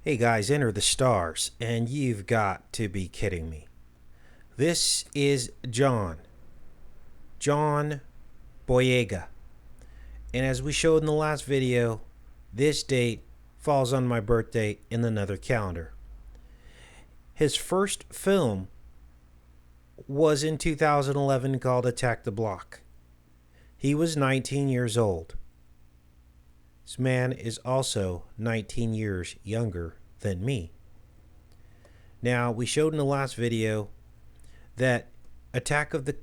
Hey guys, enter the stars, and you've got to be kidding me. This is John Boyega. And as we showed in the last video, this date falls on my birthday in another calendar. His first film was in 2011 called Attack the Block. He was 19 years old. This man is also 19 years younger than me. Now, we showed in the last video that Attack of the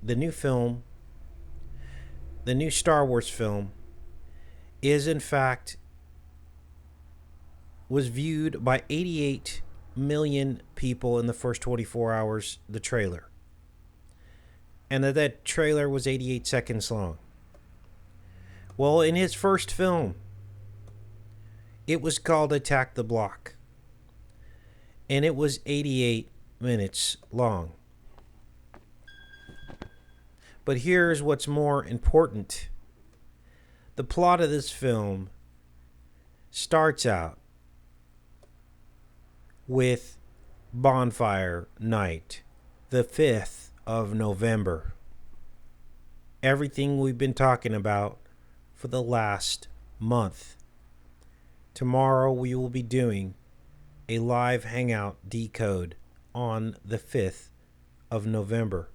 new film, the new Star Wars film, is in fact was viewed by 88 million people in the first 24 hours, the trailer. And that trailer was 88 seconds long. Well, in his first film, it was called Attack the Block. And it was 88 minutes long. But here's what's more important. The plot of this film starts out with Bonfire Night, the 5th of November. Everything we've been talking about for the last month. Tomorrow we will be doing a live hangout decode on the 5th of November.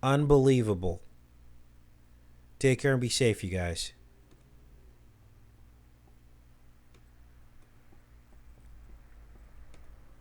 Unbelievable. Take care and be safe, you guys.